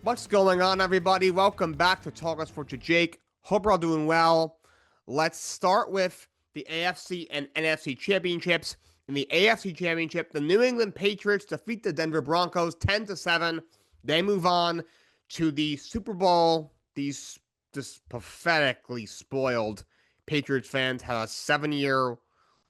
What's going on, everybody? Welcome back to Talkin for Jake. Hope you're all doing well. Let's start with the AFC and NFC championships. In the AFC championship, the New England Patriots defeat the Denver Broncos 10-7. They move on to the Super Bowl. These just pathetically spoiled Patriots fans had a 7-year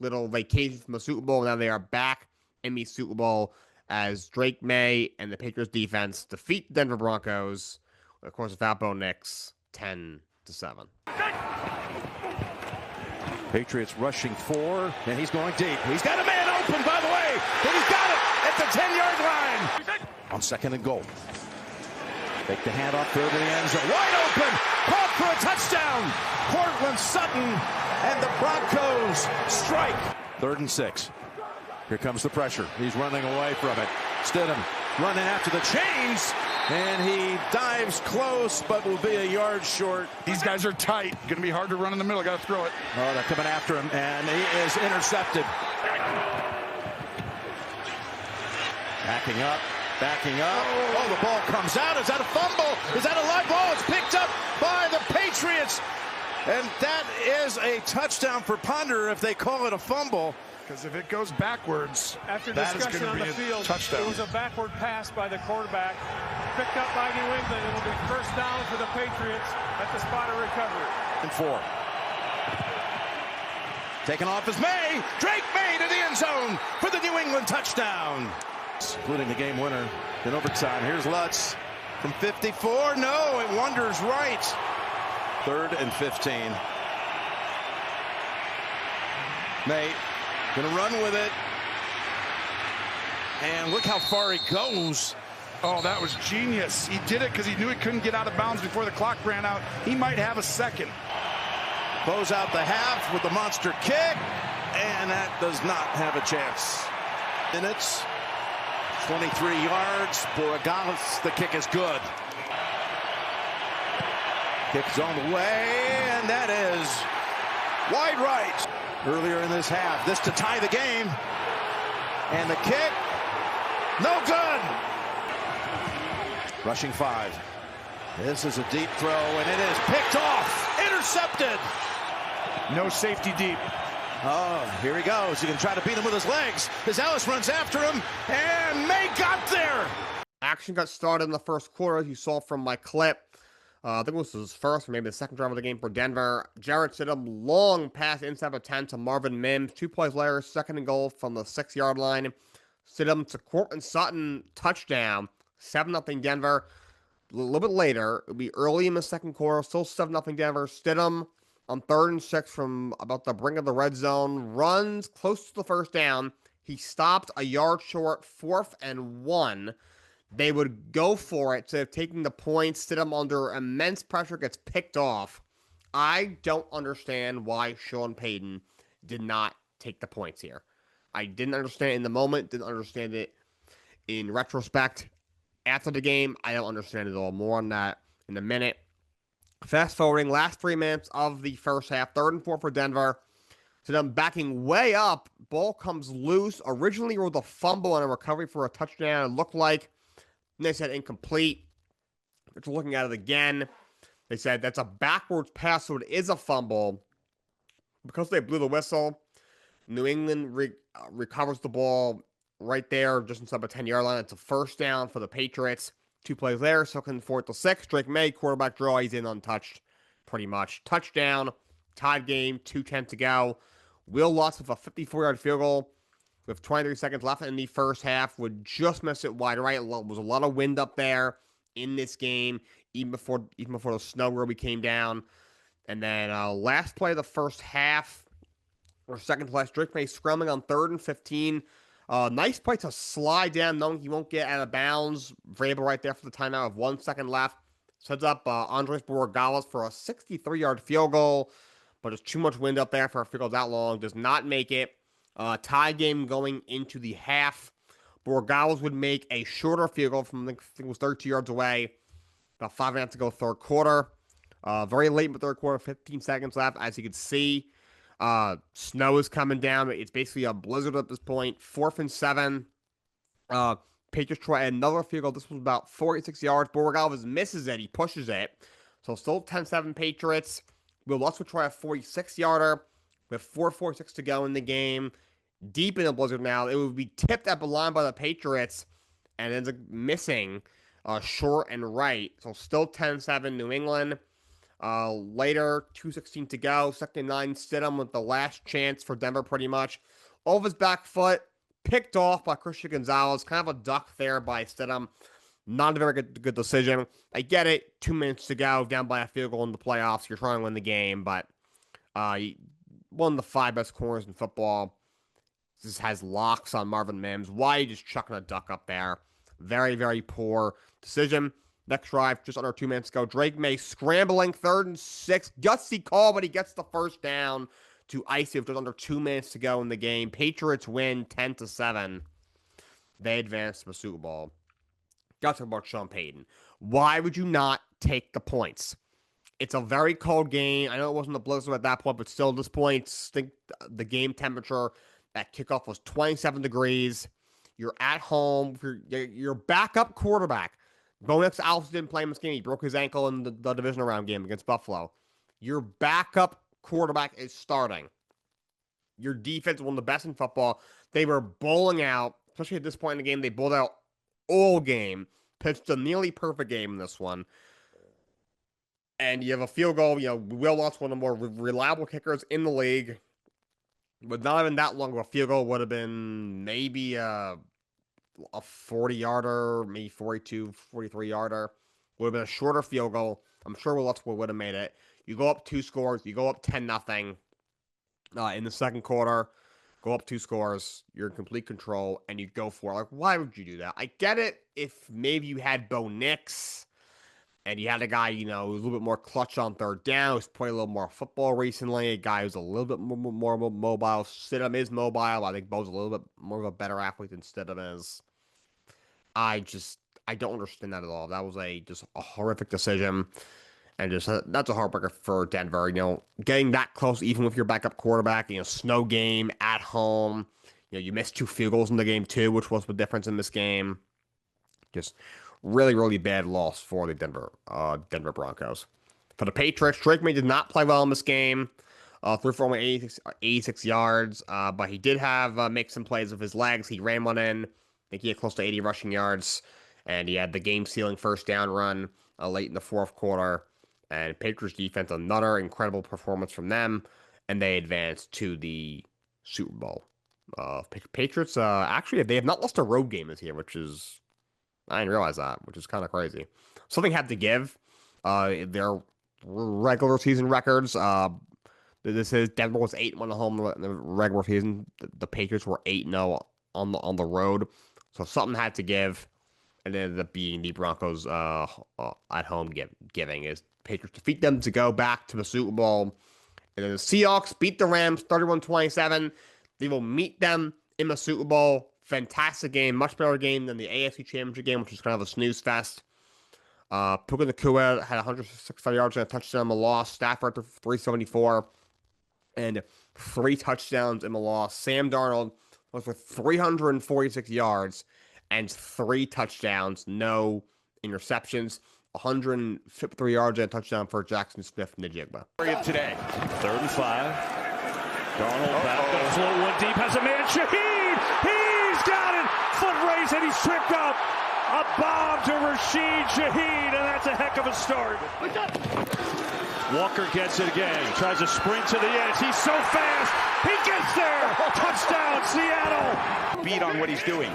little vacation from the Super Bowl. Now they are back in the Super Bowl as Drake May and the Patriots defense defeat the Denver Broncos, of course, without Bo Nix, 10-7. Patriots rushing 4, and he's going deep. He's got a man open, by the way, and he's got it at the 10-yard line. On 2nd and goal. Take the handoff, throw to the end zone. Wide open, caught for a touchdown. Cortland Sutton, and the Broncos strike. 3rd and 6. Here comes the pressure. He's running away from it. Stidham running after the chains, and he dives close, but will be a yard short. These guys are tight. Going to be hard to run in the middle. Got to throw it. Oh, they're coming after him, and he is intercepted. Backing up. Oh, the ball comes out. Is that a fumble? Is that a live ball? It's picked up by the Patriots, and that is a touchdown for Ponder if they call it a fumble. Because if it goes backwards, after that is discussion going to on be the a field, touchdown. it was a backward pass by the quarterback, picked up by New England. It'll be first down for the Patriots at the spot of recovery. And 4. Taken off is May. Drake May to the end zone for the New England touchdown. Including the game winner in overtime. Here's Lutz from 54. No, it wanders right. 3rd and 15. May gonna run with it. And look how far he goes. Oh, that was genius. He did it because he knew he couldn't get out of bounds before the clock ran out. He might have a second. Close out the half with the monster kick. And that does not have a chance. Minutes. 23 yards. Borregales, the kick is good. Kick's on the way, and that is wide right. Earlier in this half, this to tie the game. And the kick, no good. Rushing 5. This is a deep throw, and it is picked off. Intercepted. No safety deep. Oh, here he goes. He can try to beat him with his legs. As Ellis runs after him, and May got there. Action got started in the first quarter, as you saw from my clip. I think this was his first or maybe the second drive of the game for Denver. Jarrett Stidham, long pass inside of 10 to Marvin Mims. 2 plays later, 2nd and goal from the 6-yard line. Stidham to Cortland Sutton, touchdown. 7-0 Denver. A little bit later, it'll be early in the second quarter, still 7-0 Denver. Stidham on 3rd and 6 from about the brink of the red zone, runs close to the first down. He stopped a yard short, 4th and 1. They would go for it instead of taking the points. Stidham under immense pressure gets picked off. I don't understand why Sean Payton did not take the points here. I didn't understand it in the moment, didn't understand it in retrospect. After the game, I don't understand it at all. More on that in a minute. Fast forwarding, last 3 minutes of the first half, 3rd and 4 for Denver. Stidham backing way up. Ball comes loose. Originally with a fumble and a recovery for a touchdown. It looked like. And they said incomplete. After looking at it again, they said that's a backwards pass, so it is a fumble. Because they blew the whistle, New England recovers the ball right there, just inside the 10-yard line. It's a first down for the Patriots. 2 plays there, 2nd and 4 to 6. Drake May, quarterback draw. He's in untouched, pretty much. Touchdown, tied game, 2:10 to go. Will Lutz with a 54-yard field goal with 23 seconds left in the first half would just miss it wide right. There was a lot of wind up there in this game, even before the snow really came down. And then last play of the first half, or second play, Drake May scrambling on 3rd and 15. Nice play to slide down, knowing he won't get out of bounds. Vrabel right there for the timeout with 1 second left. Sets up Andres Borregales for a 63-yard field goal, but there's too much wind up there for a field goal that long. Does not make it. Tie game going into the half. Borregales would make a shorter field goal from, I think it was 32 yards away. About 5 minutes to go, third quarter. Very late in the third quarter, 15 seconds left. As you can see, snow is coming down. It's basically a blizzard at this point. 4th and 7. Patriots try another field goal. This was about 46 yards. Borgalvis misses it. He pushes it. So still 10-7 Patriots. Will Lutz would try a 46-yarder with 4:46 to go in the game. Deep in the blizzard now. It would be tipped at the line by the Patriots and ends up missing short and right. So still 10-7 New England. Later, 2:16 to go. 2nd and 9, Stidham with the last chance for Denver pretty much. Over his back foot, picked off by Christian Gonzalez. Kind of a duck there by Stidham. Not a very good decision. I get it. 2 minutes to go, down by a field goal in the playoffs. You're trying to win the game, but one of the 5 best corners in football. This has locks on Marvin Mims. Why are you just chucking a duck up there? Very, very poor decision. Next drive, just under 2 minutes ago. Drake May scrambling, 3rd and 6. Gutsy call, but he gets the first down to ice it with just under 2 minutes to go in the game. Patriots win 10-7. They advance to the Super Bowl. Got to talk about Sean Payton. Why would you not take the points? It's a very cold game. I know it wasn't the blizzard at that point, but still, at this point, think the game temperature at kickoff was 27 degrees. You're at home. Your backup quarterback. Bo Nix Alves didn't play in this game. He broke his ankle in the divisional round game against Buffalo. Your backup quarterback is starting. Your defense, one of the best in football. They were bowling out, especially at this point in the game. They bowled out all game. Pitched a nearly perfect game in this one. And you have a field goal. Will Lutz, one of the more reliable kickers in the league. But not even that long of a field goal would have been maybe a 40-yarder, maybe 42, 43-yarder. Would have been a shorter field goal. I'm sure Will Lutz would have made it. You go up 2 scores. You go up 10-0 in the second quarter. Go up 2 scores. You're in complete control, and you go for it. Like, why would you do that? I get it if maybe you had Bo Nix and you had a guy, who's a little bit more clutch on 3rd down, who's played a little more football recently, a guy who's a little bit more mobile. Stidham is mobile. I think Bo's a little bit more of a better athlete than Stidham is. I don't understand that at all. That was just a horrific decision. And that's a heartbreaker for Denver. Getting that close, even with your backup quarterback, snow game at home. You missed 2 field goals in the game too, which was the difference in this game. Just really, really bad loss for the Denver Broncos. For the Patriots, Drake May did not play well in this game. Threw for only 86 yards, but he did have make some plays with his legs. He ran one in. I think he had close to 80 rushing yards, and he had the game-sealing first down run late in the 4th quarter. And Patriots defense, another incredible performance from them, and they advanced to the Super Bowl. Patriots, actually, they have not lost a road game this year, which is, I didn't realize that, which is kind of crazy. Something had to give. Their regular season records, this is Denver was 8-1 at home in the regular season. The Patriots were 8-0 on the road, so something had to give. And it ended up being the Broncos at home giving is Patriots defeat them to go back to the Super Bowl. And then the Seahawks beat the Rams 31-27. They will meet them in the Super Bowl. Fantastic game. Much better game than the AFC Championship game, which was kind of a snooze fest. Puka Nacua had 165 yards and a touchdown in the loss. Stafford 374 and 3 touchdowns in the loss. Sam Darnold was with 346 yards and 3 touchdowns, no interceptions, 153 yards and a touchdown for Jackson Smith-Njigba. Today, 3rd and 5. Darnold back to float one deep, has a man, Shaheed! He's got it! Foot race and he's tripped up. A bomb to Rashid Shaheed, and that's a heck of a start. Walker gets it again, tries to sprint to the edge. He's so fast, he gets there! Touchdown, Seattle! Beat on what he's doing.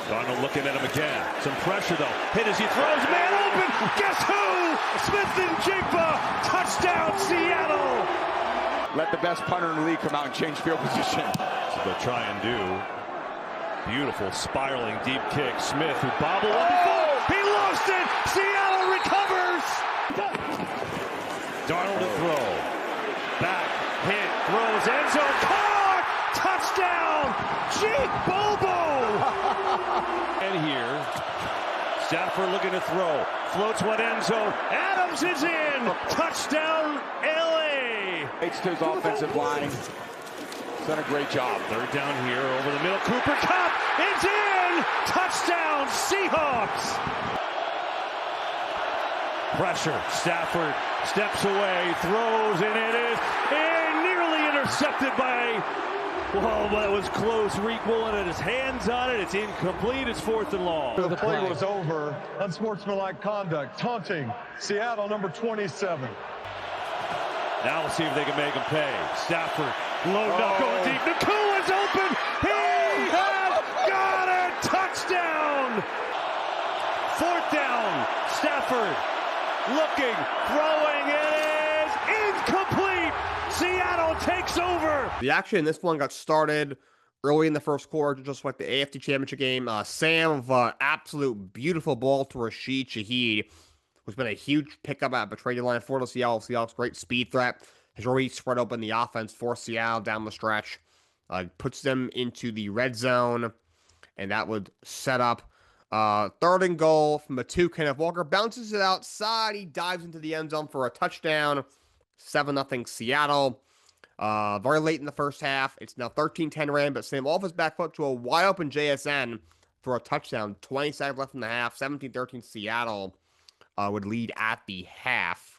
Darnold looking at him again. Some pressure, though. Hit as he throws. Man open. Guess who? Smith-Njigba. Touchdown, Seattle. Let the best punter in the league come out and change field position. That's what they'll try and do. Beautiful spiraling deep kick. Smith, who bobbled up before. He lost it. Seattle recovers. Darnold to throw. Back. Hit. Throws. End zone. Caught. Touchdown. Jake Bobo. And here, Stafford looking to throw. Floats one end zone. Adams is in. Touchdown, LA. It's to his offensive line. He's done a great job. 3rd down here over the middle. Cooper Kupp is in. Touchdown. Seahawks. Pressure. Stafford steps away, throws, and it is nearly intercepted by, well, that was close. Reek Woolen had his hands on it. It's incomplete. It's 4th and long. The play was over. Unsportsmanlike conduct. Taunting. Seattle, number 27. Now we'll see if they can make him pay. Stafford, low enough, going deep. Nakua is open. He has got it. Touchdown. 4th down. Stafford looking, throwing. It is incomplete. Seattle takes over. The action in this one got started early in the first quarter, just like the AFC Championship game. Sam with absolute beautiful ball to Rashid Shaheed, who's been a huge pickup at the trade line for the Seattle Seahawks. Great speed threat. Has already spread open the offense for Seattle down the stretch. Puts them into the red zone, and that would set up 3rd and goal from the 2. Kenneth Walker bounces it outside. He dives into the end zone for a touchdown. 7-0 Seattle. Very late in the first half. It's now 13-10 Ram, but Sam off his back foot to a wide open JSN for a touchdown. 20 seconds left in the half. 17-13 Seattle would lead at the half.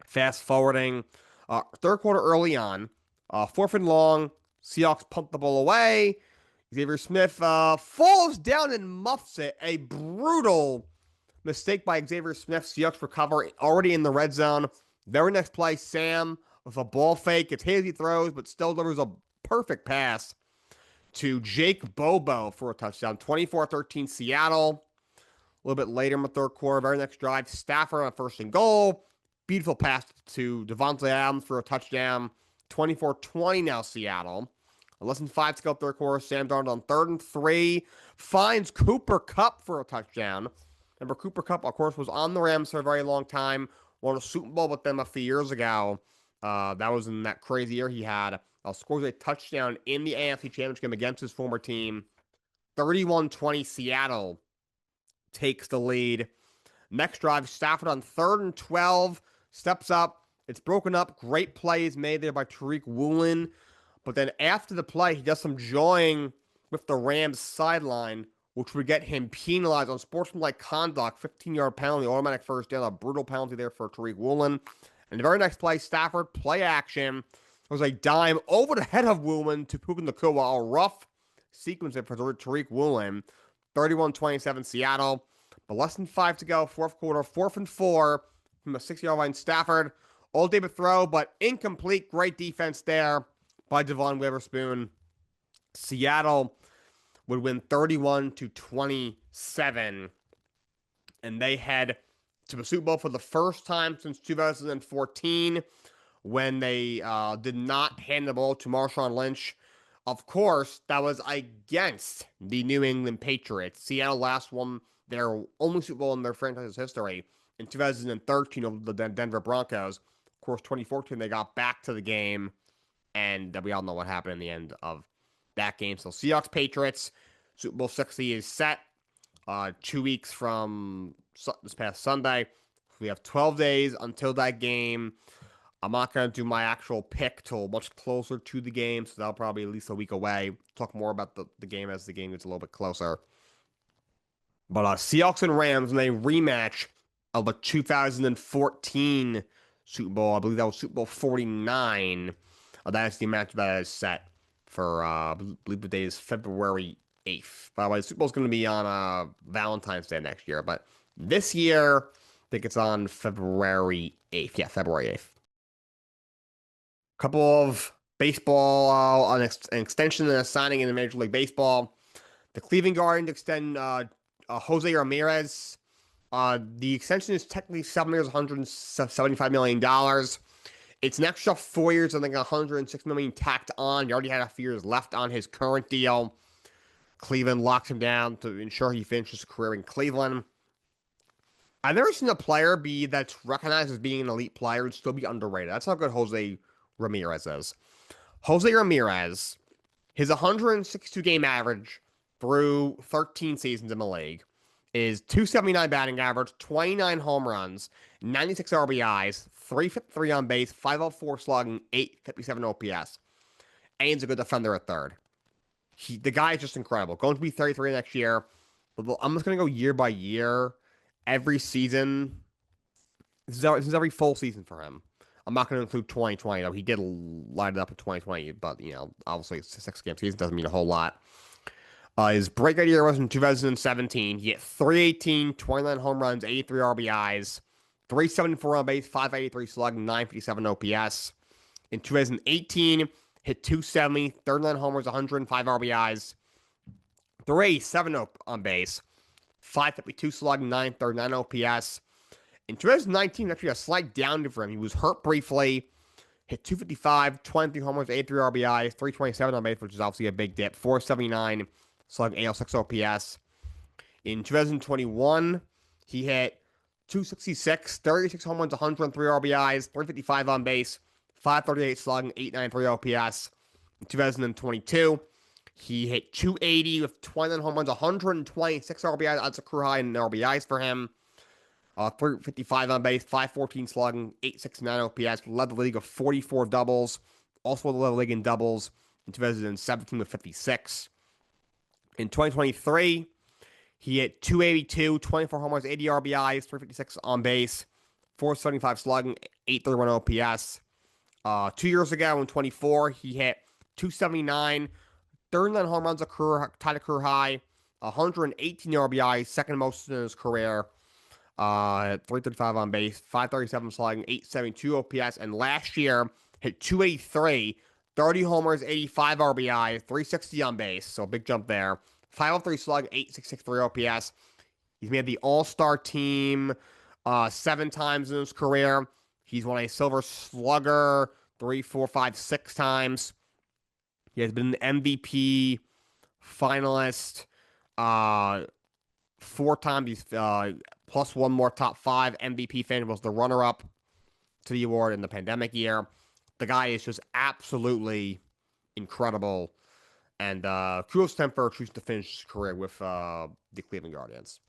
Fast forwarding. 3rd quarter early on. 4th and long. Seahawks punt the ball away. Xavier Smith falls down and muffs it. A brutal mistake by Xavier Smith. Seahawks recover already in the red zone. Very next play, Sam with a ball fake. It's hazy throws, but still delivers a perfect pass to Jake Bobo for a touchdown. 24-13 Seattle. A little bit later in the 3rd quarter, very next drive, Stafford on 1st and goal. Beautiful pass to Devontae Adams for a touchdown. 24-20 now Seattle. Less than 5 to go 3rd quarter. Sam Darnold on 3rd and 3. Finds Cooper Kupp for a touchdown. Remember, Cooper Kupp, of course, was on the Rams for a very long time. Won a Super Bowl with them a few years ago. That was in that crazy year he had. Scores a touchdown in the AFC Championship game against his former team. 31-20 Seattle takes the lead. Next drive, Stafford on 3rd and 12. Steps up. It's broken up. Great plays made there by Tariq Woolen. But then after the play, he does some jawing with the Rams sideline, which would get him penalized on sportsmanlike conduct, 15-yard penalty, automatic first down, a brutal penalty there for Tariq Woolen. And the very next play, Stafford, play action. There was a dime over the head of Woolen to Puka Nakua, a rough sequence there for Tariq Woolen. 31-27 Seattle. But less than 5 to go, 4th quarter, 4th and 4 from the 6-yard line. Stafford, all David throw, but incomplete. Great defense there by Devon Witherspoon. Seattle would win 31-27, and they head to the Super Bowl for the first time since 2014, when they did not hand the ball to Marshawn Lynch. Of course, that was against the New England Patriots. Seattle last won their only Super Bowl in their franchise's history in 2013 over the Denver Broncos. Of course, 2014, they got back to the game, and we all know what happened in the end of that game. So Seahawks Patriots, Super Bowl 60 is set 2 weeks from this past Sunday. We have 12 days until that game. I'm not going to do my actual pick till much closer to the game, so that'll probably at least a week away. Talk more about the game as the game gets a little bit closer. But Seahawks and Rams in a rematch of the 2014 Super Bowl. I believe that was Super Bowl 49. That is the match that is set for, I believe the day is February 8th. By the way, the Super Bowl is going to be on Valentine's Day next year, but this year, I think it's on February 8th. Yeah, February 8th. Couple of baseball, an extension and a signing in the Major League Baseball. The Cleveland Guardians extend Jose Ramirez. The extension is technically 7 years, $175 million. It's an extra 4 years, I think $106 million tacked on. He already had a few years left on his current deal. Cleveland locks him down to ensure he finishes his career in Cleveland. I've never seen a player be that's recognized as being an elite player and still be underrated. That's how good Jose Ramirez is. Jose Ramirez, his 162-game average through 13 seasons in the league is 279 batting average, 29 home runs, 96 RBIs, 353 on base, 504 slugging, 857 OPS. And he's a good defender at third. The guy is just incredible. Going to be 33 next year. I'm just going to go year by year. Every season, this is every full season for him. I'm not going to include 2020, though. He did light it up in 2020, but, obviously it's a 6-game season. Doesn't mean a whole lot. His breakout year was in 2017. He hit 318, 29 home runs, 83 RBIs, 374 on base, 583 slug, 957 OPS. In 2018, hit 270, 39 homers, 105 RBIs, 387 on base, 552 slug, 939 OPS. In 2019, actually a slight down for him. He was hurt briefly, hit 255, 23 homers, 83 RBIs, 327 on base, which is obviously a big dip, 479 slug, 806 OPS. In 2021, he hit 266, 36 home runs, 103 RBIs, 355 on base, 538 slug, 893 OPS. In 2022, he hit 280 with 29 home runs, 126 RBIs. That's a career high in RBIs for him. 355 on base, 514 slugging, 869 OPS. Led the league of 44 doubles. Also led the league in doubles in 2017 with 56. In 2023, he hit 282, 24 home runs, 80 RBIs, 356 on base, 475 slugging, 831 OPS. 2 years ago in 24, he hit 279, 39 home runs, tied a career high, 118 RBIs, second most in his career. 335 on base, 537 slugging, 872 OPS, and last year hit 283, 30 homers, 85 RBI, 360 on base, so a big jump there. 503 slug, 8663 OPS. He's made the All-Star team 7 times in his career. He's won a Silver Slugger 3, 4, 5, 6 times. He has been an MVP finalist 4 times. He's plus one more top 5 MVP finish. Was the runner-up to the award in the pandemic year. The guy is just absolutely incredible. And kudos to him for choosing to finish his career with the Cleveland Guardians.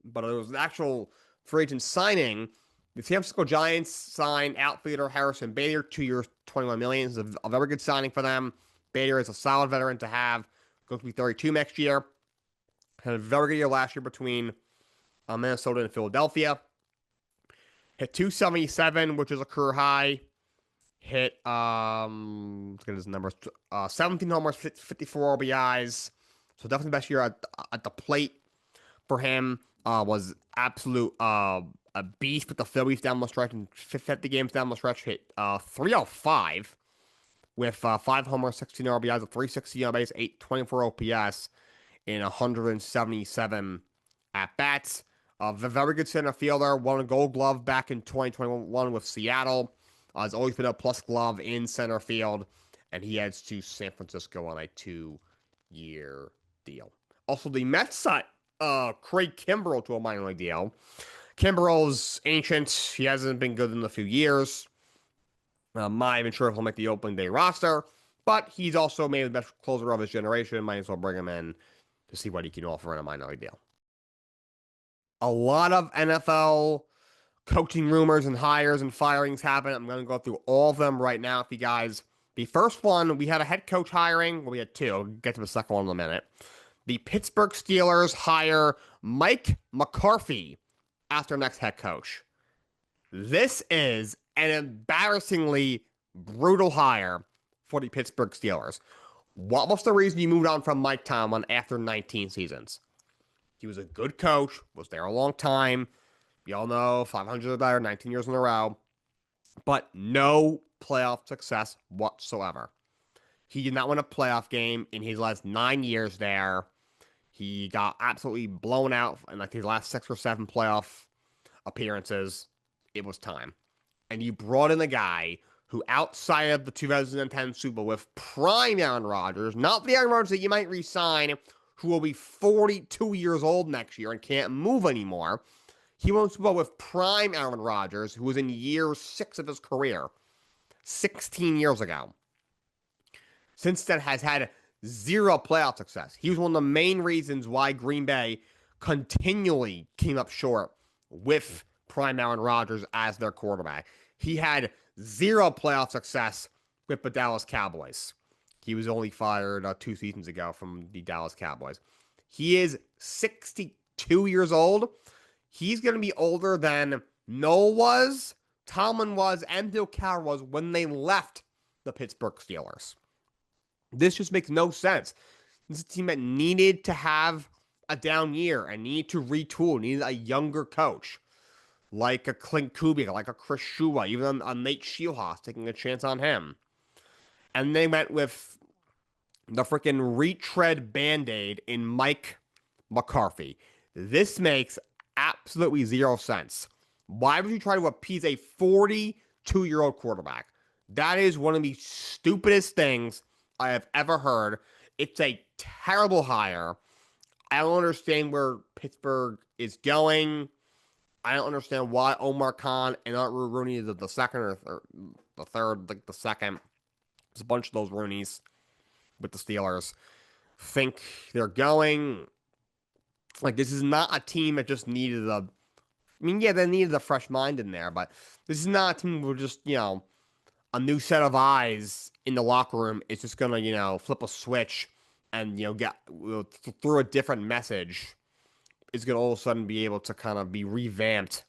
But it was an actual free agent signing. The San Francisco Giants signed outfielder Harrison Bader, 2 years, $21 million. It's a very good signing for them. Bader is a solid veteran to have. Going to be 32 next year. Had a very good year last year between Minnesota and Philadelphia. Hit 277, which is a career high. Hit, let's get his numbers. 17 homers, 54 RBIs. So definitely the best year at the plate for him. Was absolute a beast with the Phillies down the stretch and 50 games down the stretch. Hit 305 with 5 homers, 16 RBIs, a 360 on base, 824 OPS in 177 at bats. A very good center fielder. Won a Gold Glove back in 2021 with Seattle. Has always been a plus glove in center field, and he heads to San Francisco on a 2-year deal. Also, the Mets signed Craig Kimbrell to a minor league deal. Kimbrell's ancient. He hasn't been good in a few years. I'm not even sure if he'll make the opening day roster, but he's also maybe the best closer of his generation. Might as well bring him in to see what he can offer in a minor league deal. A lot of NFL coaching rumors and hires and firings happen. I'm going to go through all of them right now. If you guys, the first one, we had a head coach hiring. Well, we had 2. I'll get to the second one in a minute. The Pittsburgh Steelers hire Mike McCarthy as their next head coach. This is an embarrassingly brutal hire for the Pittsburgh Steelers. What was the reason you moved on from Mike Tomlin after 19 seasons? He was a good coach, was there a long time. We all know 500 or better, 19 years in a row. But no playoff success whatsoever. He did not win a playoff game in his last 9 years there. He got absolutely blown out in like his last 6 or 7 playoff appearances. It was time. And you brought in a guy who, outside of the 2010 Super Bowl with prime Aaron Rodgers, not the Aaron Rodgers that you might re-sign, who will be 42 years old next year and can't move anymore. He won Super Bowl with prime Aaron Rodgers, who was in year 6 of his career, 16 years ago. Since then, has had 0 playoff success. He was one of the main reasons why Green Bay continually came up short with prime Aaron Rodgers as their quarterback. He had 0 playoff success with the Dallas Cowboys. He was only fired 2 seasons ago from the Dallas Cowboys. He is 62 years old. He's going to be older than Noel was, Tomlin was, and Bill Cowher was when they left the Pittsburgh Steelers. This just makes no sense. This is a team that needed to have a down year and needed to retool, needed a younger coach, like a Clint Kubiak, like a Chris Shula, even a Nate Shieldhouse, taking a chance on him. And they went with the freaking retread Band-Aid in Mike McCarthy. This makes absolutely zero sense. Why would you try to appease a 42-year-old quarterback? That is one of the stupidest things I have ever heard. It's a terrible hire. I don't understand where Pittsburgh is going. I don't understand why Omar Khan and not Rooney the second or the third, like the second. There's a bunch of those Roonies with the Steelers. Think they're going. Like, this is not a team that just needed a. I mean, yeah, they needed a fresh mind in there, but this is not a team where just, a new set of eyes in the locker room is just going to, flip a switch and, get through a different message. Is going to all of a sudden be able to kind of be revamped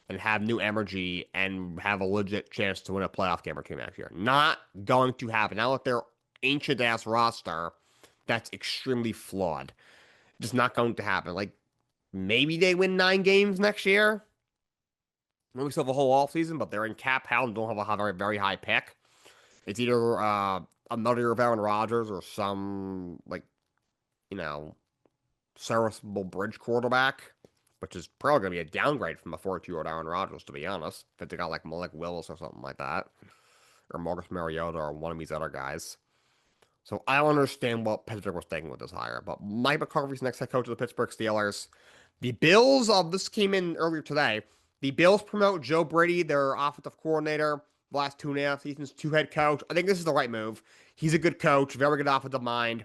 and have new energy and have a legit chance to win a playoff game or two next year. Not going to happen. Now with their ancient-ass roster, that's extremely flawed. Just not going to happen. Like, maybe they win 9 games next year. Maybe still have a whole offseason, but they're in cap hell and don't have a very, very high pick. It's either another year of Aaron Rodgers or some, serviceable bridge quarterback, which is probably going to be a downgrade from a 42-year-old Aaron Rodgers, to be honest. If they got like Malik Willis or something like that, or Marcus Mariota or one of these other guys. So I don't understand what Pittsburgh was thinking with this hire. But Mike McCarthy's next head coach of the Pittsburgh Steelers. The Bills, this came in earlier today. The Bills promote Joe Brady, their offensive coordinator, the last 2.5 seasons, to head coach. I think this is the right move. He's a good coach, very good offensive mind.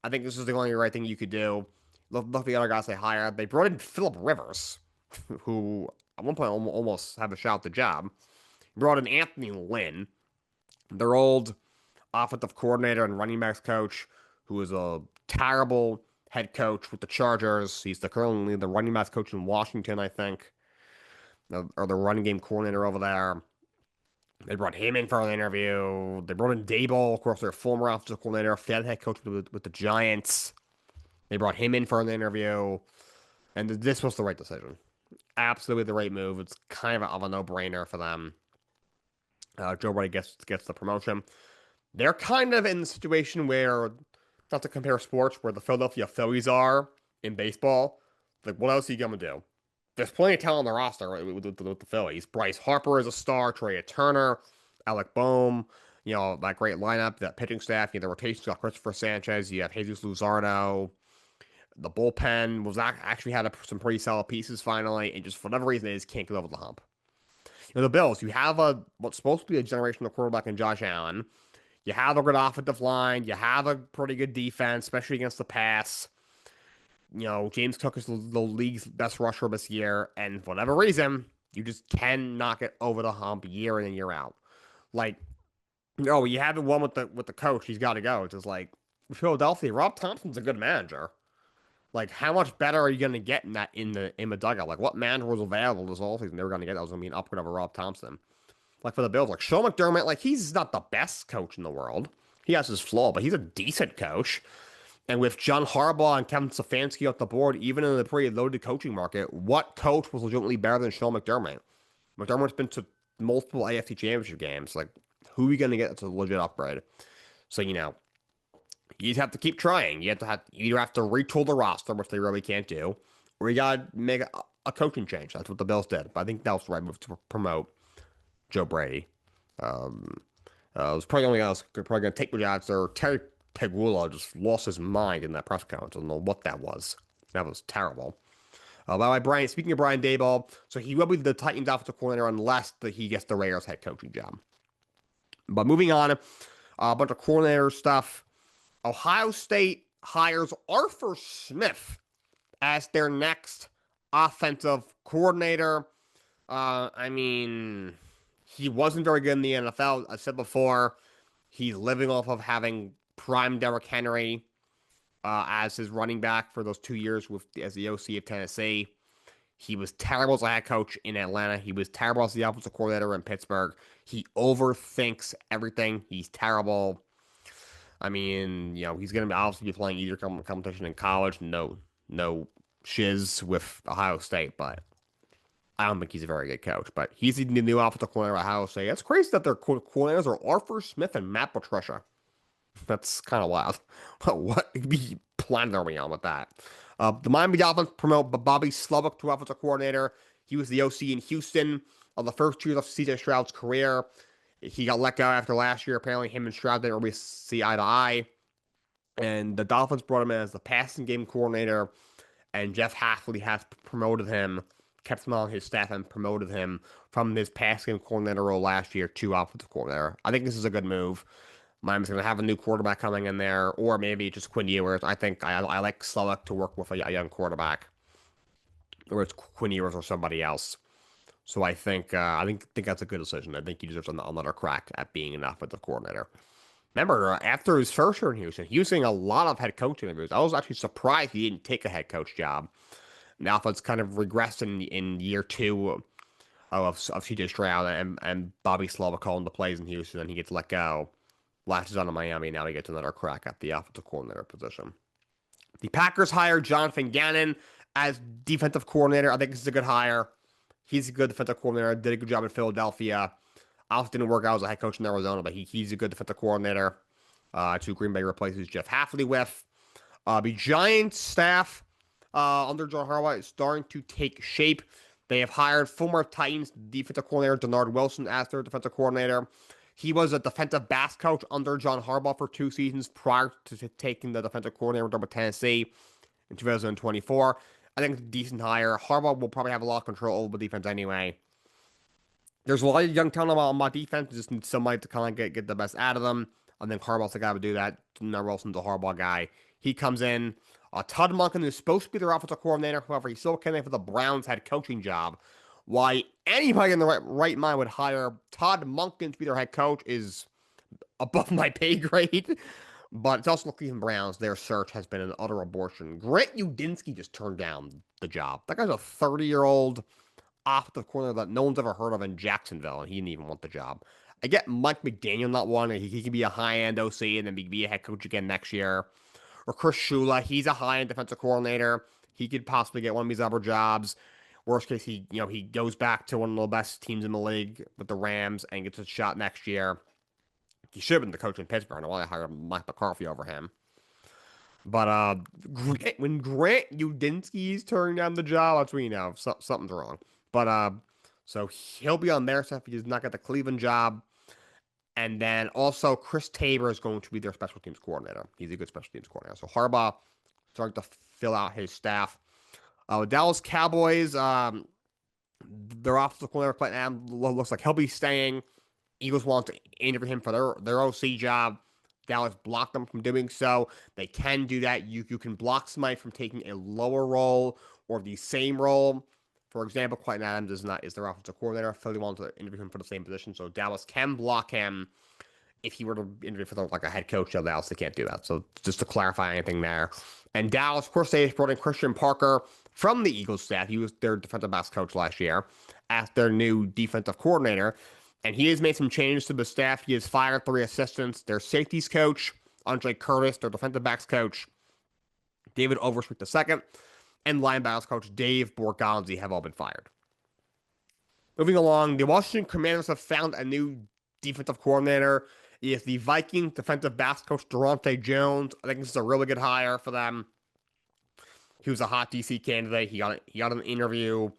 I think this is the only right thing you could do. Look the other guys they hired. They brought in Phillip Rivers, who at one point almost had a shot at the job. Brought in Anthony Lynn, their old offensive coordinator and running backs coach, who is a terrible head coach with the Chargers. He's currently the running backs coach in Washington, I think, or the running game coordinator over there. They brought him in for an interview. They brought in Daboll, of course, their former offensive coordinator, Fed head coach with the Giants. They brought him in for an interview, and this was the right decision. Absolutely the right move. It's kind of a no-brainer for them. Joe Brady gets the promotion. They're kind of in the situation where, not to compare sports, where the Philadelphia Phillies are in baseball. Like, what else are you going to do? There's plenty of talent on the roster with the Phillies. Bryce Harper is a star, Trey Turner, Alec Boehm, that great lineup, that pitching staff, the rotations, you got Christopher Sanchez, you have Jesus Luzardo. The bullpen actually had some pretty solid pieces finally, and just for whatever reason, they just can't get over the hump. The Bills, you have what's supposed to be a generational quarterback in Josh Allen. You have a good offensive line. You have a pretty good defense, especially against the pass. James Cook is the league's best rusher this year, and for whatever reason, you just cannot get over the hump year in and year out. Like, you haven't won with the coach. He's got to go. It's just like, Philadelphia, Rob Thompson's a good manager. Like, how much better are you going to get in the dugout? Like, what manager was available this offseason they were going to get that was going to be an upgrade over Rob Thompson? Like, for the Bills, like, Sean McDermott, like, he's not the best coach in the world. He has his flaw, but he's a decent coach. And with John Harbaugh and Kevin Stefanski off the board, even in the pretty loaded coaching market, what coach was legitimately better than Sean McDermott? McDermott's been to multiple AFC championship games. Like, who are you going to get that's a legit upgrade? So, you just have to keep trying. You either have to retool the roster, which they really can't do, or you got to make a coaching change. That's what the Bills did. But I think that was the right move to promote Joe Brady. It was probably the only guy that's probably going to take the jobs there. Terry Pegula just lost his mind in that press conference. I don't know what that was. That was terrible. By the way, speaking of Brian Daboll, so he will be the Titans offensive coordinator unless he gets the Raiders head coaching job. But moving on, a bunch of coordinator stuff. Ohio State hires Arthur Smith as their next offensive coordinator. He wasn't very good in the NFL. I said before, he's living off of having prime Derrick Henry as his running back for those 2 years as the OC of Tennessee. He was terrible as a head coach in Atlanta. He was terrible as the offensive coordinator in Pittsburgh. He overthinks everything. He's terrible. I mean, he's going to obviously be playing either competition in college. No shiz with Ohio State, but I don't think he's a very good coach. But he's the new offensive coordinator at Ohio State. It's crazy that their coordinators are Arthur Smith and Matt Patricia. That's kind of wild. What planet are we on with that? The Miami Dolphins promote Bobby Slovic to offensive coordinator. He was the OC in Houston on the first 2 years of CJ Stroud's career. He got let go after last year. Apparently, him and Stroud didn't really see eye to eye. And the Dolphins brought him in as the passing game coordinator. And Jeff Hafley has promoted him, kept him on his staff, and promoted him from his passing game coordinator role last year to offensive coordinator. I think this is a good move. Miami's going to have a new quarterback coming in there, or maybe just Quinn Ewers. I think I like Slovic to work with a young quarterback, or it's Quinn Ewers or somebody else. So I think that's a good decision. I think he deserves another crack at being an offensive coordinator. Remember, after his first year in Houston, he was getting a lot of head coaching interviews. I was actually surprised he didn't take a head coach job. And the offense kind of regressed in year 2 of CJ Stroud and Bobby Slovic calling the plays in Houston, and he gets let go. Latches on to Miami. Now he gets another crack at the offensive coordinator position. The Packers hired Jonathan Gannon as defensive coordinator. I think this is a good hire. He's a good defensive coordinator. Did a good job in Philadelphia. Also didn't work out as a head coach in Arizona, but he's a good defensive coordinator. To Green Bay replaces Jeff Hafley with. The Giants staff under John Harbaugh is starting to take shape. They have hired former Titans defensive coordinator Denard Wilson as their defensive coordinator. He was a defensive backs coach under John Harbaugh for 2 seasons prior to taking the defensive coordinator with Tennessee in 2024. I think it's a decent hire. Harbaugh will probably have a lot of control over the defense anyway. There's a lot of young talent on my defense. Just need somebody to kind of get the best out of them. I think Harbaugh's the guy to do that. Denard Wilson's the Harbaugh guy. He comes in. Todd Monken is supposed to be their offensive coordinator. However, he's still candidate for the Browns head coaching job. Why anybody in the right mind would hire Todd Monken to be their head coach is above my pay grade. But it's also the Cleveland Browns. Their search has been an utter abortion. Grant Udinski just turned down the job. That guy's a 30-year-old offensive coordinator that no one's ever heard of in Jacksonville, and he didn't even want the job. I get Mike McDaniel not wanting. He could be a high-end OC and then be a head coach again next year. Or Chris Shula. He's a high-end defensive coordinator. He could possibly get one of these other jobs. Worst case, he goes back to one of the best teams in the league with the Rams and gets a shot next year. He should have been the coach in Pittsburgh. I don't know why they hired Mike McCarthy over him. But when Grant Udinski's turning down the job, that's when you know something's wrong. But so he'll be on their stuff. He does not get the Cleveland job. And then also Chris Tabor is going to be their special teams coordinator. He's a good special teams coordinator. So Harbaugh starting to fill out his staff. Dallas Cowboys, their offensive coordinator Clinton looks like he'll be staying. Eagles want to interview him for their OC job. Dallas blocked them from doing so. They can do that. You can block somebody from taking a lower role or the same role. For example, Clayton Adams is their offensive coordinator. Philly wants to interview him for the same position, so Dallas can block him if he were to interview for a head coach. So Dallas, they can't do that. So just to clarify anything there. And Dallas, of course, they brought in Christian Parker from the Eagles staff. He was their defensive backs coach last year as their new defensive coordinator. And he has made some changes to the staff. He has fired 3 assistants. Their safeties coach, Andre Curtis, their defensive backs coach, David Overstreet II, and linebackers coach Dave Borgonzi have all been fired. Moving along, the Washington Commanders have found a new defensive coordinator. He is the Viking defensive backs coach Durante Jones. I think this is a really good hire for them. He was a hot DC candidate. He got an interview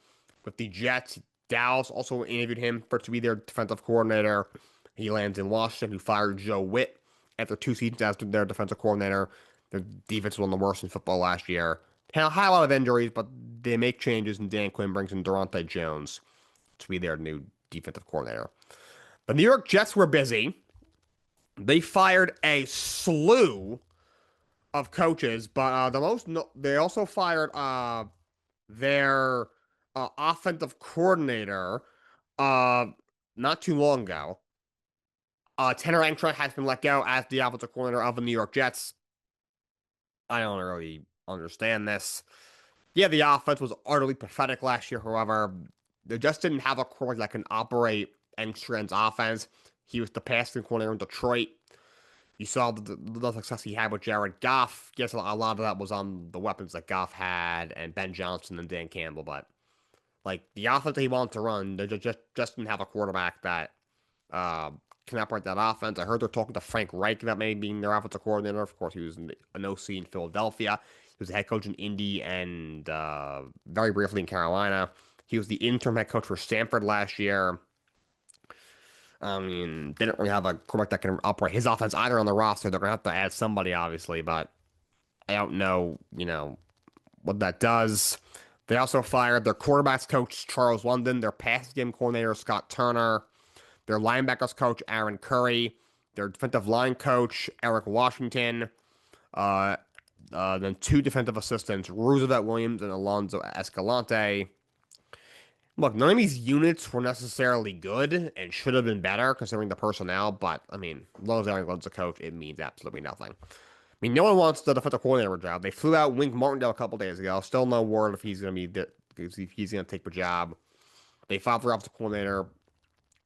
with the Jets. Dallas also interviewed him to be their defensive coordinator. He lands in Washington, who fired Joe Witt after 2 seasons as their defensive coordinator. Their defense was one of the worst in football last year. Had a lot of injuries, but they make changes, and Dan Quinn brings in Durante Jones to be their new defensive coordinator. The New York Jets were busy. They fired a slew of coaches, but they also fired their offensive coordinator not too long ago. Tanner Engstrand has been let go as the offensive coordinator of the New York Jets. I don't really understand this. Yeah, the offense was utterly pathetic last year. However, they just didn't have a core that can operate end-to-end offense. He was the passing coordinator in Detroit. You saw the success he had with Jared Goff. Yes, a lot of that was on the weapons that Goff had and Ben Johnson and Dan Campbell. But like the offense that he wanted to run, they just didn't have a quarterback that uh, can operate that offense. I heard they're talking to Frank Reich about maybe being their offensive coordinator. Of course, he was an OC in Philadelphia. He was a head coach in Indy and very briefly in Carolina. He was the interim head coach for Stanford last year. I mean, they don't really have a quarterback that can operate his offense either on the roster. They're going to have to add somebody, obviously, but I don't know, what that does. They also fired their quarterbacks coach, Charles London, their pass game coordinator, Scott Turner, their linebackers coach, Aaron Curry, their defensive line coach, Eric Washington, uh, then two defensive assistants, Roosevelt Williams and Alonzo Escalante. Look, none of these units were necessarily good and should have been better considering the personnel, but I mean, as long as Aaron Glynn's a coach, it means absolutely nothing. I mean, no one wants the defensive coordinator job. They flew out Wink Martindale a couple days ago. Still no word if he's going to if he's going to take the job. They filed for offensive coordinator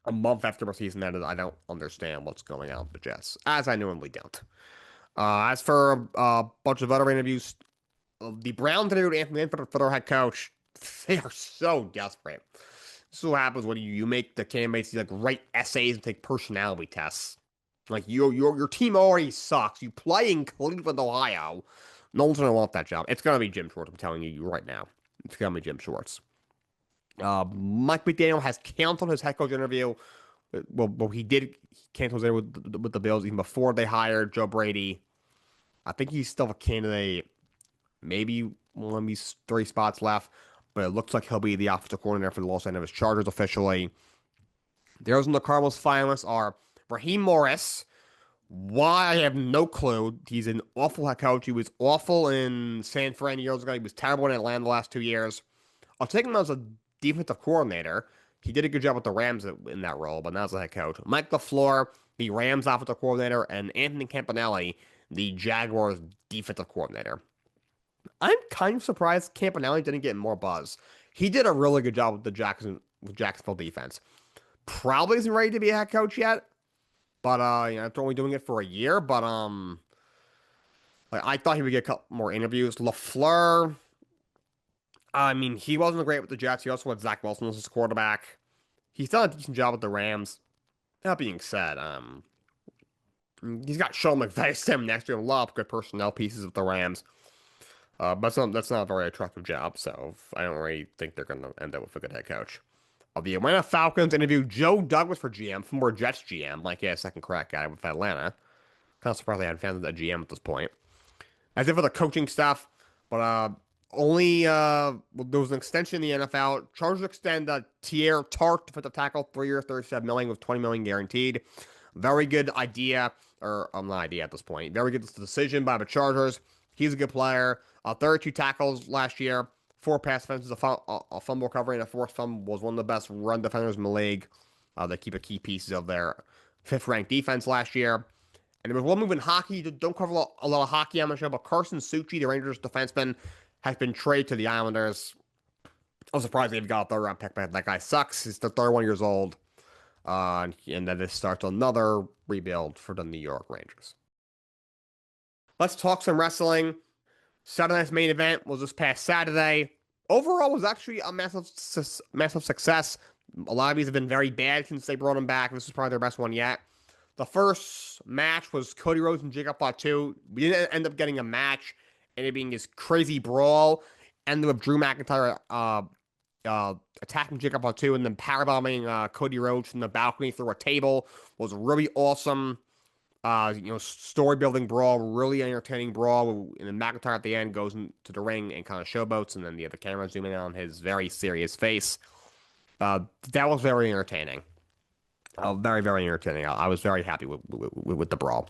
a month after the season ended. I don't understand what's going on with the Jets, as I normally don't. As for a bunch of other interviews, the Browns interviewed Anthony Lynn for their head coach. They are so desperate. This is what happens when you make the candidates like write essays and take personality tests. Like your team already sucks. You play in Cleveland, Ohio. No one's gonna want that job. It's gonna be Jim Schwartz. I'm telling you right now. It's gonna be Jim Schwartz. Mike McDaniel has canceled his head coach interview. Well, he did cancel his interview with the Bills even before they hired Joe Brady. I think he's still a candidate. Maybe one of these three spots left, but it looks like he'll be the offensive coordinator for the Los Angeles Chargers officially. The others in the Cardinals finalists are Raheem Morris. Why, I have no clue. He's an awful head coach. He was awful in San Fran years ago. He was terrible in Atlanta the last 2 years. I'll take him as a defensive coordinator. He did a good job with the Rams in that role, but now as a head coach. Mike LaFleur, the Rams offensive coordinator, and Anthony Campanelli, the Jaguars defensive coordinator. I'm kind of surprised Campanelli didn't get more buzz. He did a really good job with the Jacksonville defense. Probably isn't ready to be a head coach yet, but after only doing it for a year. But like I thought he would get a couple more interviews. LaFleur, I mean, he wasn't great with the Jets. He also had Zach Wilson as his quarterback. He's done a decent job with the Rams. That being said, he's got Sean McVay standing next to him. A lot of good personnel pieces with the Rams. But that's not a very attractive job, so I don't really think they're going to end up with a good head coach. The Atlanta Falcons interviewed Joe Douglas for GM, former Jets GM, like a second crack guy with Atlanta. Kind of surprised they hadn't found that GM at this point. As if for the coaching stuff, but only there was an extension in the NFL. Chargers extend Tier Tart, defensive tackle, 3 years, $37 million with $20 million guaranteed. Very good idea, or not idea at this point. Very good decision by the Chargers. He's a good player. 32 tackles last year, 4 pass defenses, a fumble recovery, and a forced fumble. Was one of the best run defenders in the league. They keep a key pieces of their 5th-ranked defense last year. And there was one move in hockey. Don't cover a lot of hockey on the show, but Carson Suchy, the Rangers defenseman, has been traded to the Islanders. I'm surprised they've got a third-round pick, but that guy sucks. He's 31 years old. And then this starts another rebuild for the New York Rangers. Let's talk some wrestling. Saturday night's main event was this past Saturday. Overall, was actually a massive success. A lot of these have been very bad since they brought him back. This is probably their best one yet. The first match was Cody Rhodes and Jacob Fatu. We didn't end up getting a match, and it being this crazy brawl. Ended with Drew McIntyre attacking Jacob Fatu and then powerbombing Cody Rhodes from the balcony through a table. Was really awesome. Story building brawl, really entertaining brawl. And then McIntyre at the end goes into the ring and kind of showboats, and then the camera zooming in on his very serious face. That was very entertaining. Very, very entertaining. I was very happy with the brawl.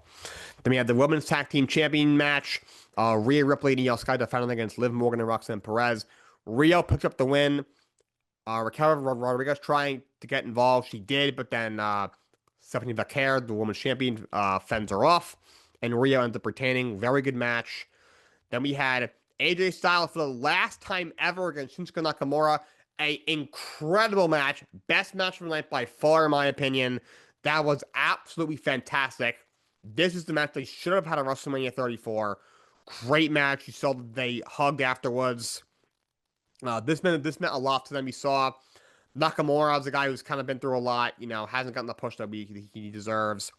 Then we had the women's tag team champion match. Rhea Ripley and Io Sky defending against Liv Morgan and Roxanne Perez. Rio picked up the win. Raquel Rodriguez trying to get involved. She did, but then Stephanie Vaquer, the women's champion, fends her off, and Rio ends up retaining. Very good match. Then we had AJ Styles for the last time ever against Shinsuke Nakamura. A incredible match. Best match of the night by far, in my opinion. That was absolutely fantastic. This is the match they should have had at WrestleMania 34. Great match. You saw that they hugged afterwards. This meant a lot to them. You saw Nakamura as a guy who's kind of been through a lot. Hasn't gotten the push that he deserves.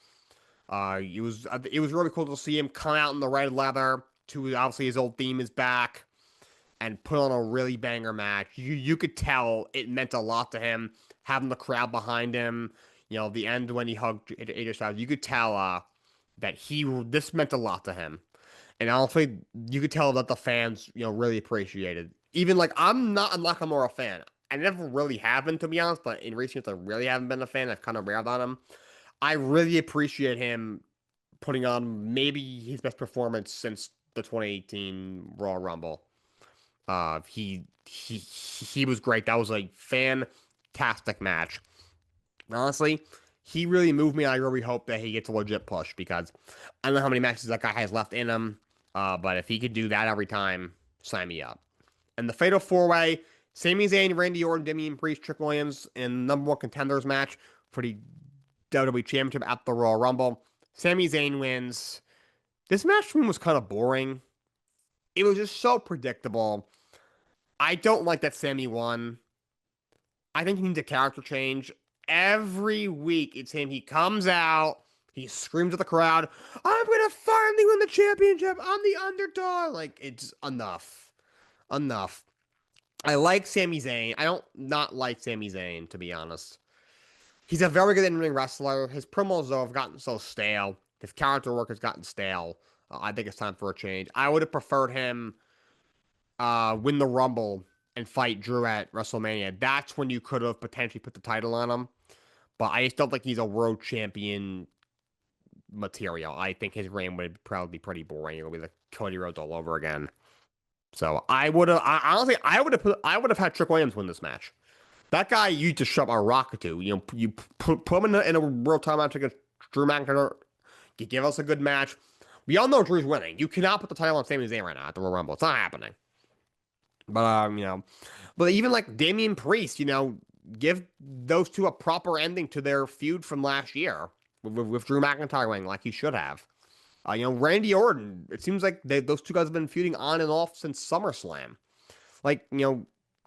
It was really cool to see him come out in the red leather. To obviously his old theme is back, and put on a really banger match. You could tell it meant a lot to him having the crowd behind him. The end when he hugged AJ Styles, you could tell that this meant a lot to him. And honestly, you could tell that the fans, really appreciated. Even like I'm not a Nakamura fan. I never really have been, to be honest, but in recent years I really haven't been a fan. I've kind of railed on him. I really appreciate him putting on maybe his best performance since the 2018 Royal Rumble. He was great. That was a fantastic match. Honestly, he really moved me. I really hope that he gets a legit push because I don't know how many matches that guy has left in him. But if he could do that every time, sign me up. And the Fatal 4-Way, Sami Zayn, Randy Orton, Damian Priest, Trick Williams in the number one contenders match for the WWE Championship at the Royal Rumble. Sami Zayn wins. This match was kind of boring. It was just so predictable. I don't like that Sami won. I think he needs a character change. Every week, it's him. He comes out. He screams at the crowd, I'm going to finally win the championship. I'm the underdog. Like, it's enough. Enough. I like Sami Zayn. I don't not like Sami Zayn, to be honest. He's a very good in-ring wrestler. His promos, though, have gotten so stale. His character work has gotten stale. I think it's time for a change. I would have preferred him win the Rumble and fight Drew at WrestleMania. That's when you could have potentially put the title on him. But I just don't think he's a world champion material. I think his reign would probably be pretty boring. It'll be like Cody Rhodes all over again. So I would have had Trick Williams win this match. That guy you just shove a rocket to. You put him in a world title match against Drew McIntyre. You give us a good match. We all know Drew's winning. You cannot put the title on Sami Zayn right now at the Royal Rumble. It's not happening. But but even like Damian Priest, give those two a proper ending to their feud from last year with Drew McIntyre winning like he should have. Randy Orton, it seems like those two guys have been feuding on and off since SummerSlam. Like,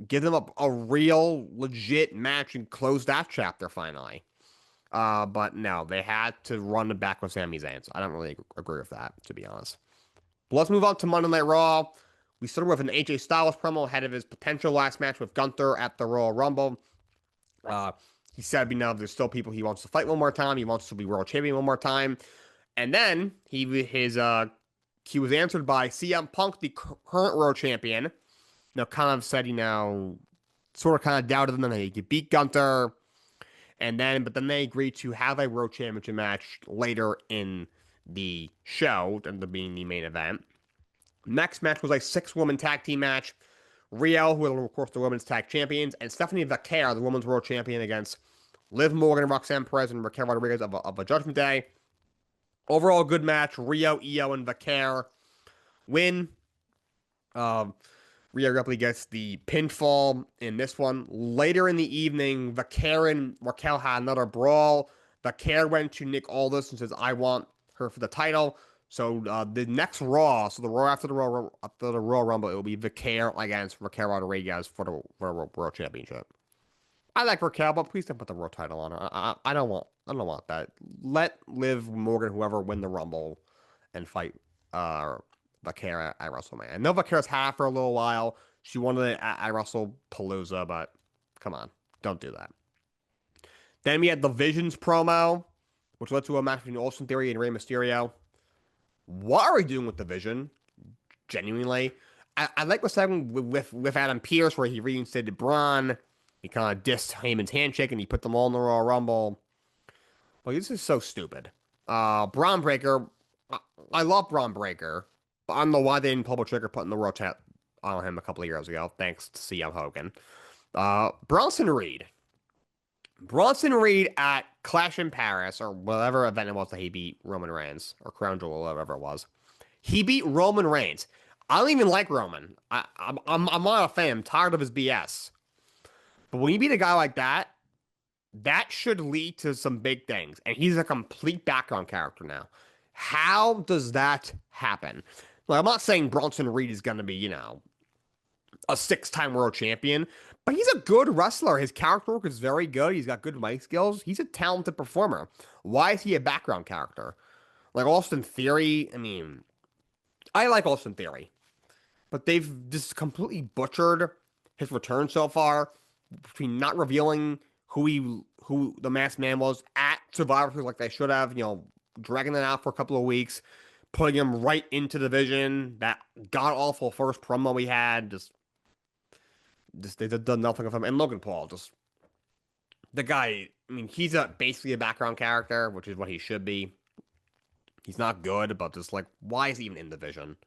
give them a real, legit match and close that chapter finally. But no, they had to run it back with Sami Zayn. So I don't really agree with that, to be honest. But let's move on to Monday Night Raw. We started with an AJ Styles promo ahead of his potential last match with Gunther at the Royal Rumble. He said, there's still people he wants to fight one more time. He wants to be world champion one more time. And then he was answered by CM Punk, the current world champion. Kind of said, sort of kind of doubted them that he could beat Gunther. But then they agreed to have a world championship match later in the show, and to being the main event. Next match was a 6-woman tag team match. Riel, who are, of course, the women's tag champions, and Stephanie Vaquer, the women's world champion, against Liv Morgan, Roxanne Perez, and Raquel Rodriguez of a Judgment Day. Overall, good match. Rio, Io, and Vaquer win. Rhea Ripley gets the pinfall in this one. Later in the evening, Vaquer and Raquel had another brawl. Vaquer went to Nick Aldis and says, I want her for the title. So the next Raw, so the Raw after the Royal Rumble, it will be Vaquer against Raquel Rodriguez for the World Championship. I like Raquel, but please don't put the World title on her. I don't want that. Let Liv Morgan, whoever, win the Rumble and fight Vaquer at WrestleMania. I know Vaquer's had for a little while. She won it at WrestlePalooza, but come on, don't do that. Then we had the Visions promo, which led to a match between Austin Theory and Rey Mysterio. What are we doing with the Vision? Genuinely, I like what's happening with Adam Pearce, where he reinstated Braun. He kind of dissed Heyman's handshake, and he put them all in the Royal Rumble. Well, this is so stupid. Braun Breaker, I love Braun Breaker, but I don't know why they didn't pull the trigger putting the World Title on him a couple of years ago, thanks to CM Hogan. Bronson Reed. Bronson Reed at Clash in Paris, or whatever event it was that he beat Roman Reigns, or Crown Jewel, whatever it was. He beat Roman Reigns. I don't even like Roman. I'm not a fan. I'm tired of his BS. But when you beat a guy like that, that should lead to some big things. And he's a complete background character now. How does that happen? Like, I'm not saying Bronson Reed is going to be, a 6-time world champion, but he's a good wrestler. His character work is very good. He's got good mic skills. He's a talented performer. Why is he a background character? Like Austin Theory, I mean, I like Austin Theory, but they've just completely butchered his return so far between not revealing who the masked man was at Survivor Series like they should have, dragging it out for a couple of weeks, putting him right into the division. That god awful first promo we had, just they did nothing of him. And Logan Paul, just the guy. I mean, he's basically a background character, which is what he should be. He's not good, but just like, why is he even in division?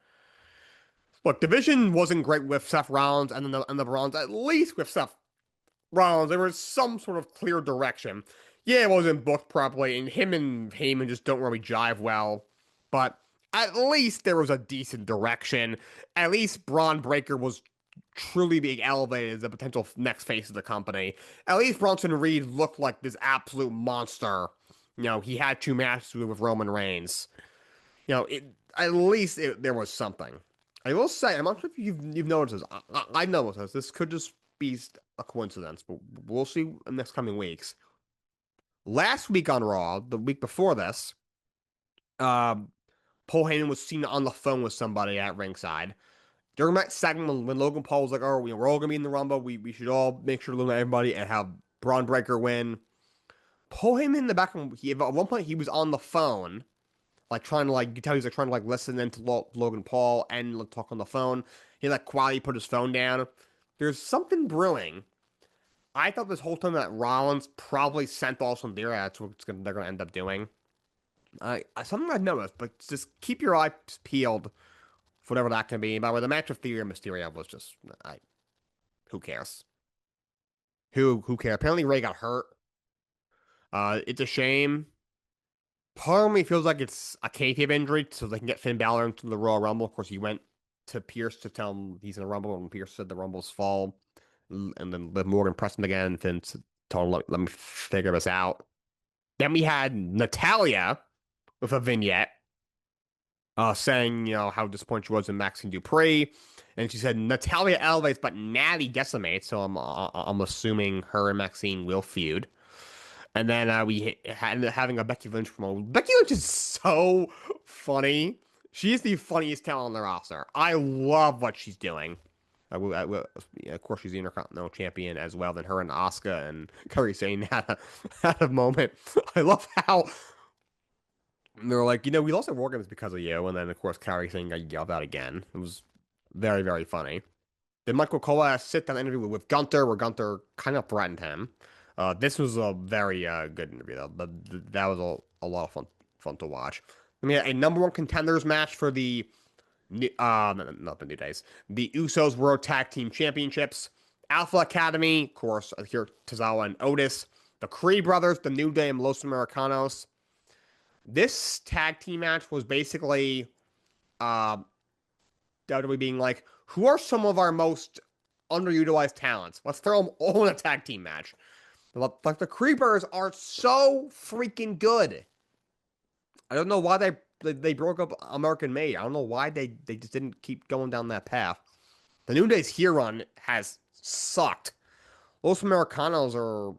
Look, division wasn't great with Seth Rollins and the Rollins. At least with Seth Rollins, there was some sort of clear direction. Yeah, it wasn't booked properly, and him and Heyman just don't really jive well. But at least there was a decent direction. At least Braun Breaker was truly being elevated as a potential next face of the company. At least Bronson Reed looked like this absolute monster. He had 2 matches with Roman Reigns. At least there was something. I will say, I'm not sure if you've noticed this. I noticed this. This could just be a coincidence, but we'll see in the next coming weeks. Last week on Raw, the week before this, Paul Heyman was seen on the phone with somebody at ringside. During that segment, when Logan Paul was like, "Oh, we're all gonna be in the Rumble. We should all make sure to eliminate everybody and have Braun Breaker win." Paul Heyman in the back, at one point he was on the phone, like trying to you can tell he's like trying to listen into Logan Paul and talk on the phone. He quietly put his phone down. There's something brewing. I thought this whole time that Rollins probably sent Austin Theory. That's what they're gonna end up doing. Something I've noticed, but just keep your eyes peeled for whatever that can be. By the way, the match of Theory and Mysterio was just, who cares? Who cares? Apparently Ray got hurt. It's a shame. Part of me feels like it's a kayfabe injury, so they can get Finn Balor into the Royal Rumble. Of course, he went to Pierce to tell him he's in the Rumble, and Pierce said the Rumble's fall. And then Liv Morgan pressed him again, and Finn told him, let me figure this out. Then we had Natalya with a vignette saying, how disappointed she was in Maxine Dupree. And she said, Natalya elevates, but Natty decimates. So I'm assuming her and Maxine will feud. And then we ended up having a Becky Lynch promo. Becky Lynch is so funny. She is the funniest talent on the roster. I love what she's doing. Of course, she's the Intercontinental Champion as well. Then her and Asuka and Kairi Sane had a moment. I love how they're like, we lost our organs because of you. And then, of course, Kairi Sane got yelled out again. It was very, very funny. Then Michael Cole had a sit-down interview with Gunther, where Gunther kind of threatened him. This was a very good interview, though. That was a lot of fun to watch. I mean, a number 1 contenders match for the not the New Days, the Usos World Tag Team Championships. Alpha Academy, of course, here Tozawa and Otis. The Creed Brothers, the New Day, and Los Americanos. This tag team match was basically WWE being like, who are some of our most underutilized talents? Let's throw them all in a tag team match. Like the Creed Brothers are so freaking good. I don't know why they broke up American Made. I don't know why they just didn't keep going down that path. The New Day's here run has sucked. Los Americanos are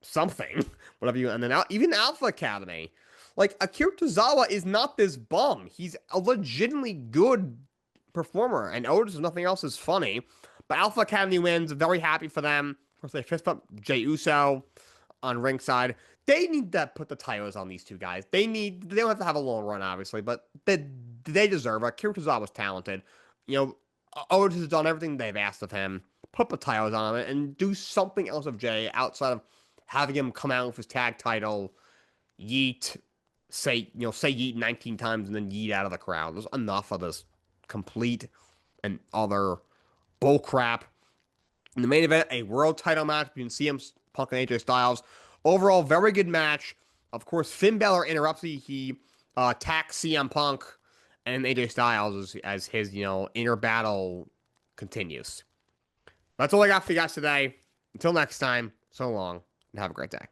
something, whatever you. And then even Alpha Academy, like Akira Tozawa is not this bum. He's a legitimately good performer, and Otis, if nothing else, is funny. But Alpha Academy wins. Very happy for them. Of course, they fist up Jey Uso on ringside. They need to put the titles on these two guys. They don't have to have a long run, obviously, but they deserve it. Akira Tozawa was talented. Otis has done everything they've asked of him. Put the titles on him and do something else of Jey outside of having him come out with his tag title, say yeet 19 times and then yeet out of the crowd. There's enough of this complete and other bull crap. In the main event, a world title match between CM Punk and AJ Styles. Overall, very good match. Of course, Finn Balor interrupts. He attacks CM Punk and AJ Styles as his, inner battle continues. That's all I got for you guys today. Until next time, so long, and have a great day.